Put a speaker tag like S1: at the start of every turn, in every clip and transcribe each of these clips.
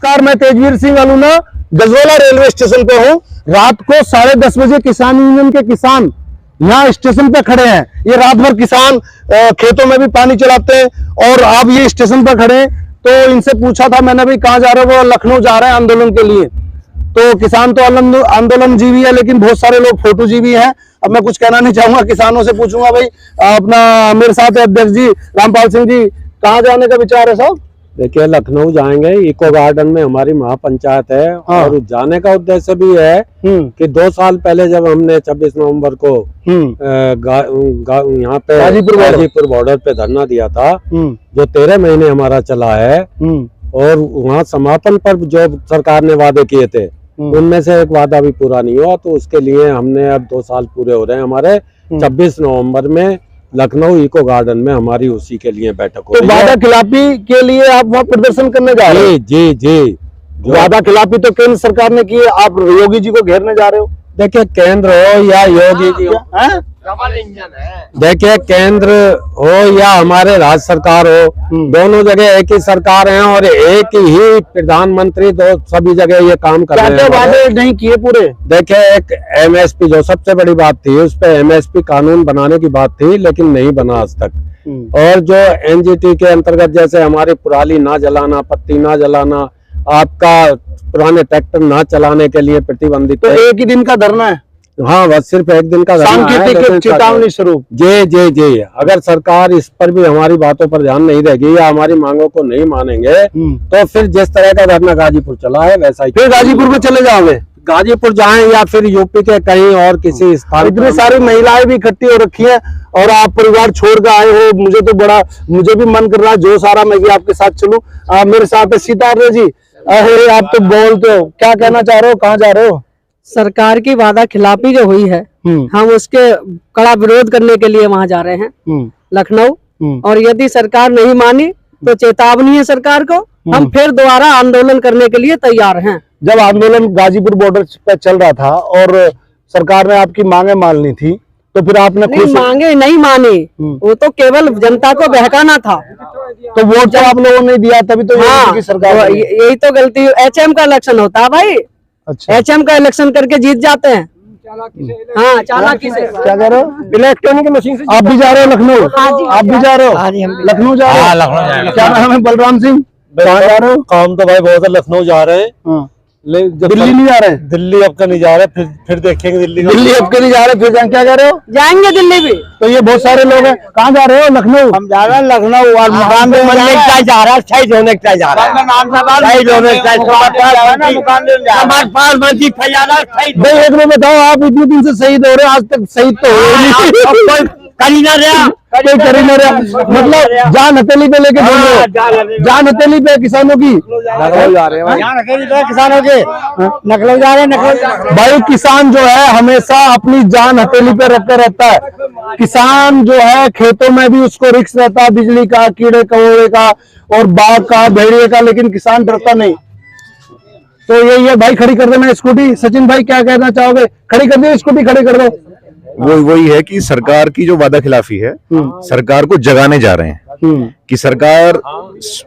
S1: नमस्कार, मैं Tejveer Singh Aluna गजवाला railway station पे हूँ। रात को 10:30 बजे किसान यूनियन के किसान यहाँ स्टेशन पे खड़े हैं। ये रात भर किसान खेतों में भी पानी चलाते हैं और आप ये स्टेशन पर खड़े हैं। तो इनसे पूछा था मैंने, भाई कहाँ जा रहे हो? वो लखनऊ जा रहे हैं आंदोलन के लिए। तो किसान तो आंदोलन जीवी है, लेकिन बहुत सारे लोग फोटो जीवी हैं। अब मैं कुछ कहना नहीं चाहूंगा, किसानों से पूछूंगा। भाई अपना मेरे साथ अध्यक्ष जी रामपाल सिंह जी, कहाँ जाने का विचार है साहब?
S2: देखिए, लखनऊ जाएंगे। इको गार्डन में हमारी महापंचायत है। हाँ। और जाने का उद्देश्य भी है कि 2 साल पहले जब हमने 26 नवंबर को यहाँ पे गाजीपुर बॉर्डर पे धरना दिया था, जो 13 महीने हमारा चला है, और वहाँ समापन पर जो सरकार ने वादे किए थे, उनमें से एक वादा भी पूरा नहीं हुआ। तो उसके लिए हमने अब 2 साल पूरे हो रहे हैं हमारे। 26 नवंबर में लखनऊ इको गार्डन में हमारी उसी के लिए बैठक हो रही है।
S1: वादा खिलाफी के लिए आप वहाँ प्रदर्शन करने जा रहे हैं?
S2: जी।
S1: वादा खिलाफी तो केंद्र सरकार ने की है, आप योगी जी को घेरने जा रहे हो?
S2: देखिए, केंद्र हो या योगी जी हो, देखिए केंद्र हो या हमारे राज्य सरकार हो, दोनों जगह एक ही सरकार है और एक ही प्रधानमंत्री तो सभी जगह ये काम कर रहे हैं।
S1: वादे नहीं किए पूरे?
S2: देखिए, एक एमएसपी जो सबसे बड़ी बात थी, उस पे एमएसपी कानून बनाने की बात थी, लेकिन नहीं बना आज तक। और जो एनजीटी के अंतर्गत जैसे हमारी पराली ना जलाना, पत्ती ना जलाना, आपका पुराने ट्रैक्टर ना चलाने के लिए प्रतिबंधित।
S1: तो एक ही दिन का धरना है?
S2: हाँ, बस सिर्फ एक दिन का धरना है।
S1: चेतावनी स्वरूप।
S2: जी। अगर सरकार इस पर भी हमारी बातों पर ध्यान नहीं देगी या हमारी मांगों को नहीं मानेंगे, तो फिर जिस तरह का धरना गाजीपुर चला है वैसा ही।
S1: फिर गाजीपुर में चले जाओगे?
S2: गाजीपुर जाएं या फिर यूपी के कहीं और किसी स्थान।
S1: इतनी सारी महिलाएं भी इकट्ठी हो रखी है और आप परिवार छोड़ कर आए हो। मुझे भी मन कर रहा है जो सारा मैं भी आपके साथ चलूं। मेरे साथ है सीतारे जी। अरे आप तो बोलते हो, क्या कहना चाह रहे हो? कहाँ जा रहे हो?
S3: सरकार की वादा खिलाफी जो हुई है, हम उसके कड़ा विरोध करने के लिए वहां जा रहे हैं लखनऊ। और यदि सरकार नहीं मानी तो चेतावनी है सरकार को, हम फिर दोबारा आंदोलन करने के लिए तैयार हैं।
S1: जब आंदोलन गाजीपुर बॉर्डर पे चल रहा था और सरकार ने आपकी मांगे मान ली थी, तो फिर आपने
S3: मांगे नहीं मानी, वो तो केवल जनता को बहकाना था।
S1: तो वोट जब आप लोगों ने दिया तभी तो
S3: हाँ,
S1: सरकार
S3: यही तो गलती। एचएम का इलेक्शन होता है भाई। अच्छा। एचएम का इलेक्शन करके जीत जाते हैं। हाँ, चालाकी से।
S1: क्या कह रहे हो? इलेक्ट्रॉनिक मशीन से। आप भी जा रहे हो लखनऊ? आप भी जा रहे हो? लखनऊ जा रहे हो? क्या नाम है? बलराम सिंह। कहाँ जा रहे हो?
S4: काम तो भाई बहुत है, लखनऊ जा रहे हैं।
S1: दिल्ली नहीं जा रहे?
S4: दिल्ली अब का नहीं जा रहे, फिर देखेंगे दिल्ली
S1: अब के नहीं जा रहे, फिर क्या कह रहे हो?
S3: जाएंगे दिल्ली भी।
S1: तो ये बहुत सारे लोग हैं। कहाँ जा रहे हो? लखनऊ।
S4: हम जा रहे हैं लखनऊ और मुकाम पे जा रहा है, शहीद होने का जा रहा है।
S1: एक में बताओ, आप इतने दिन से शहीद हो रहे हैं, आज तक शहीद तो हो
S4: करी ना रहा,
S1: मतलब जान हथेली पे लेके बोल रहे हो? जान हथेली पे किसानों की
S4: जा रहे हैं, किसानों के नकलऊ जा रहे हैं।
S1: भाई किसान जो है हमेशा अपनी जान हथेली पे रखते रहता है। किसान जो है खेतों में भी उसको रिस्क रहता है, बिजली का, कीड़े कौड़े का और बाघ का, भेड़िए का, लेकिन किसान डरता नहीं। तो यही है भाई। खड़ी कर देना स्कूटी। सचिन भाई क्या कहना चाहोगे? खड़ी कर दो स्कूटी, खड़ी कर दो।
S5: वही है कि सरकार की जो वादा खिलाफी है, सरकार को जगाने जा रहे हैं कि सरकार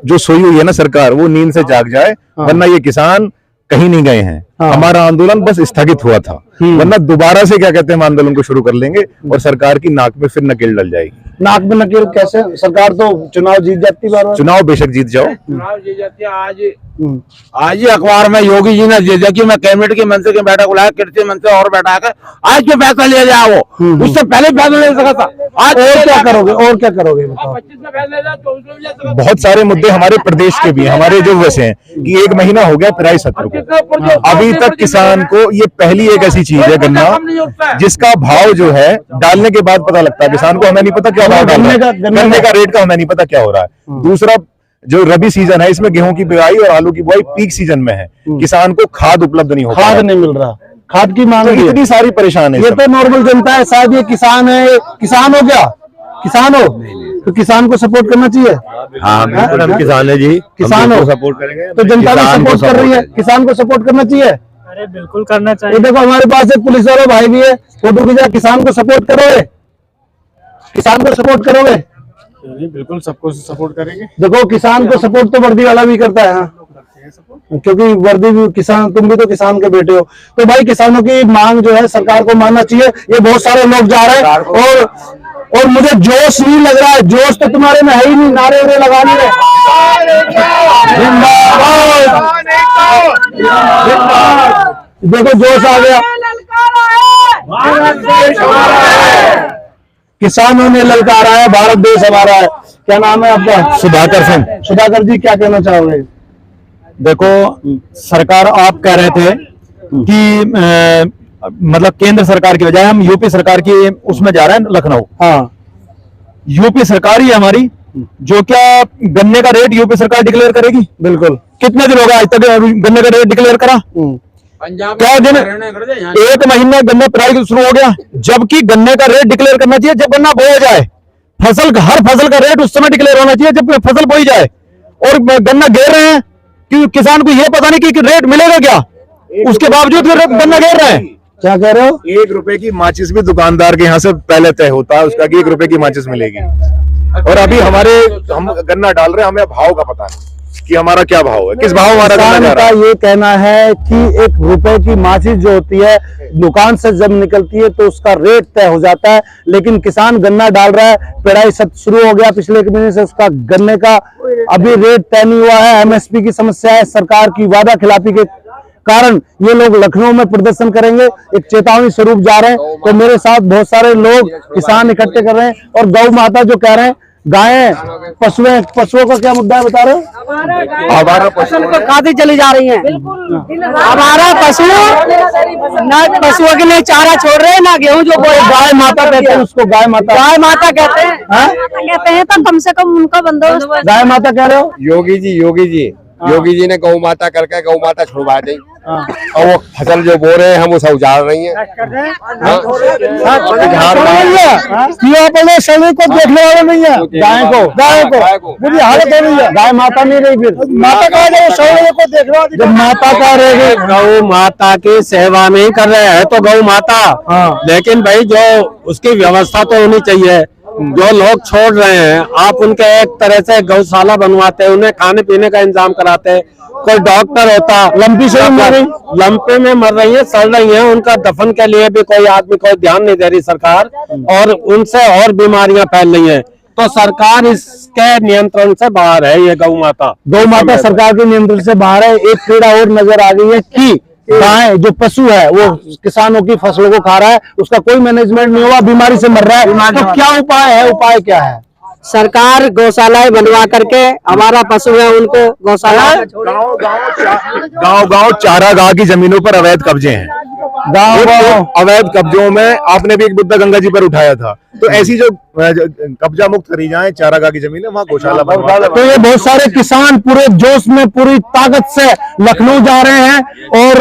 S5: जो सोई हुई है ना, सरकार वो नींद से जाग जाए। वरना ये किसान कहीं नहीं गए हैं। हमारा आंदोलन बस स्थगित हुआ था, वरना दोबारा से क्या कहते हैं, हम आंदोलन को शुरू कर लेंगे और सरकार की नाक में फिर नकेल डल जाएगी।
S1: नाक में नकेल कैसे? सरकार तो चुनाव जीत जाती है।
S5: चुनाव बेशक जीत जाओ।
S4: चुनाव जीत जाती है। आज ही अखबार में योगी जी ने दिया कि मैं कैबिनेट की मंत्री की बैठक बुलाया, कृषि मंत्री और बैठा कर आज जो फैसला ले जाए वो उससे पहले फैसला ले सका था। आज
S1: और क्या करोगे? और क्या करोगे?
S4: 25 में फैसला।
S5: बहुत सारे मुद्दे हमारे प्रदेश के भी हैं, हमारे जो वैसे हैं कि 1 महीना हो गया पिराई सत्र को, अभी तक किसान को ये पहली एक ऐसी चीज है गन्ना जिसका भाव जो है डालने के बाद पता लगता है किसान को। हमें नहीं पता क्या भाव डालना है, गन्ने का रेट का हमें नहीं पता क्या हो रहा है। दूसरा जो रबी सीजन है, इसमें गेहूं की बुआई और आलू की बुआई पीक सीजन में है, किसान को खाद उपलब्ध नहीं होता,
S1: खाद नहीं मिल रहा, खाद की मांग
S5: तो इतनी सारी परेशान है।
S1: ये तो नॉर्मल जनता है शायद। ये किसान है, किसान हो क्या? किसान हो तो किसान को सपोर्ट करना चाहिए।
S5: हाँ बिल्कुल, हम किसान है जी,
S1: किसान हो
S5: सपोर्ट करेंगे
S1: तो जनता भी सपोर्ट कर रही है, किसान को सपोर्ट करना चाहिए।
S3: अरे बिल्कुल करना चाहिए।
S1: देखो हमारे पास एक पुलिस वाला भाई भी है, फोटो खींचा। किसान को सपोर्ट करोगे? किसान को सपोर्ट करोगे?
S4: बिल्कुल सबको सपोर्ट करेंगे।
S1: देखो किसान को सपोर्ट तो वर्दी वाला भी करता है। क्योंकि वर्दी भी किसान, तुम भी तो किसान के बेटे हो। तो भाई किसानों की मांग जो है सरकार को मानना चाहिए। ये बहुत सारे लोग जा रहे हैं और मुझे जोश नहीं लग रहा है। जोश तो तुम्हारे में है ही नहीं, नारे वारे लगाने में। देखो जोश आ गया, किसानों ने ललकारा है, भारत देश हमारा है। क्या नाम है आपका?
S5: सुधाकर सिंह।
S1: सुधाकर जी, क्या कहना चाहोगे?
S5: देखो, सरकार, आप कह रहे थे कि मतलब केंद्र सरकार की बजाय हम यूपी सरकार की उसमें जा रहे हैं, लखनऊ।
S1: हाँ,
S5: यूपी सरकार ही है हमारी, जो क्या गन्ने का रेट यूपी सरकार डिक्लेयर करेगी?
S1: बिल्कुल।
S5: कितने दिन होगा आज तक गन्ने का रेट डिक्लेयर करा? क्या दिन? एक महीने गन्ने प्राइस शुरू हो गया, जबकि गन्ने का रेट डिक्लेयर करना चाहिए जब गन्ना बोया जाए। हर फसल का रेट उस समय डिक्लेयर होना चाहिए जब फसल बोई जाए। और गन्ना घेर रहे हैं कि किसान को यह पता नहीं कि रेट मिलेगा क्या, उसके बावजूद गन्ना घेर रहे हैं।
S1: क्या कह रहे हो?
S5: 1 रुपए की माचिस भी दुकानदार के यहाँ से पहले तय होता है उसका कि 1 रुपए की माचिस मिलेगी। और अभी हम गन्ना डाल रहे हैं, हमें भाव का पता नहीं कि हमारा क्या भाव है, किस भाव हमारा गन्ना जा रहा है।
S1: ये कहना है कि 1 रुपए की माचिस जो होती है दुकान से जब निकलती है तो उसका रेट तय हो जाता है, लेकिन किसान गन्ना डाल रहा है, पेराई सब शुरू हो गया पिछले 1 महीने से, उसका गन्ने का अभी रेट तय नहीं हुआ है। एमएसपी की समस्या है, सरकार की वादा खिलाफी के कारण ये लोग लखनऊ में प्रदर्शन करेंगे, एक चेतावनी स्वरूप जा रहे हैं। तो मेरे साथ बहुत सारे लोग किसान इकट्ठे कर रहे हैं। और गौ माता जो कह रहे हैं, गायें, पशुओं का क्या मुद्दा है बता रहे हो?
S3: हमारा फसल को खाती चली जा रही है। हमारा पशु ना पशुओं के लिए चारा छोड़ रहे हैं, ना गेहूं जो
S1: गाय माता कहते हैं उसको, गाय माता
S3: कहते हैं। कहते हैं तो कम से कम उनका बंदोबस्त।
S1: गाय माता कह रहे हो?
S6: योगी जी ने गौ माता करके गौ माता छुड़वा दी और वो फसल जो बो रहे हैं हम उसे उजाड़ रही हैं।
S1: अपने शरीर को देखने वाले नहीं है, गाय को बुरी हालत हो रही है। गाय माता नहीं रही, फिर माता कहा जाए शरीर को देखने वाली, जब माता कह रहे
S2: गौ माता की सेवा नहीं कर रहे हैं तो गौ माता। लेकिन भाई जो उसकी व्यवस्था तो होनी चाहिए। जो लोग छोड़ रहे हैं, आप उनके एक तरह से गौशाला बनवाते हैं, उन्हें खाने पीने का इंतजाम कराते हैं। कोई डॉक्टर होता, लंपी में मर रही है, सड़ रही है, उनका दफन के लिए भी कोई आदमी कोई ध्यान नहीं दे रही सरकार, और उनसे और बीमारियां फैल रही हैं। तो सरकार इसके नियंत्रण से बाहर है। ये गौ माता
S1: सरकार के नियंत्रण से बाहर है। एक पीड़ा और नजर आ गई है कि गाय जो पशु है वो किसानों की फसलों को खा रहा है, उसका कोई मैनेजमेंट नहीं हुआ, बीमारी से मर रहा है। तो क्या उपाय है? उपाय क्या है?
S3: सरकार गौशालाएं बनवा करके हमारा पशु है उनको गौशाला।
S5: गांव चारागाह की जमीनों पर अवैध कब्जे हैं। अवैध कब्जों में आपने भी एक मुद्दा गंगा जी पर उठाया था। तो ऐसी जो कब्जा मुक्त करी जाए चारागाह की जमीन है, वहाँ गौशाला बनवा।
S1: तो ये बहुत सारे किसान पूरे जोश में, पूरी ताकत से लखनऊ जा रहे हैं और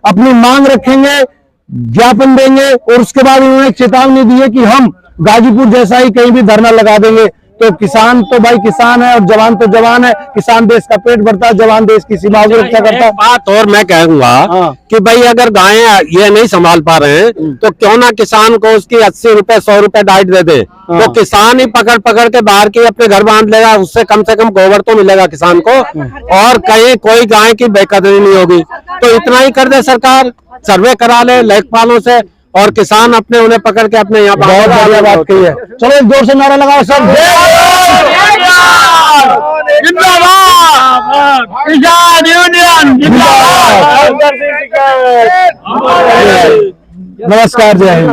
S1: अपनी मांग रखेंगे, ज्ञापन देंगे। और उसके बाद उन्होंने चेतावनी दी है कि हम गाजीपुर जैसा ही कहीं भी धरना लगा देंगे। तो किसान तो भाई किसान है और जवान तो जवान है। किसान देश का पेट भरता है, जवान देश की सीमाओं की रक्षा करता है।
S2: बात और मैं कहूंगा कि भाई अगर गायें ये नहीं संभाल पा रहे हैं तो क्यों ना किसान को उसकी 80 रुपए 100 रुपए डाइट दे दे। तो किसान ही पकड़ पकड़ के बाहर की अपने घर बांध लेगा, उससे कम से कम गोबर तो मिलेगा किसान को, और कहीं कोई गाय की बेकदरी नहीं होगी। तो इतना ही कर दे सरकार, सर्वे करा ले लेखपालों से, और किसान अपने उन्हें पकड़ के अपने यहाँ।
S1: बहुत बढ़िया बात कही है। चलो एक जोर से नारा लगाओ सब।
S4: किसान यूनियन
S1: नमस्कार, जय हिंद।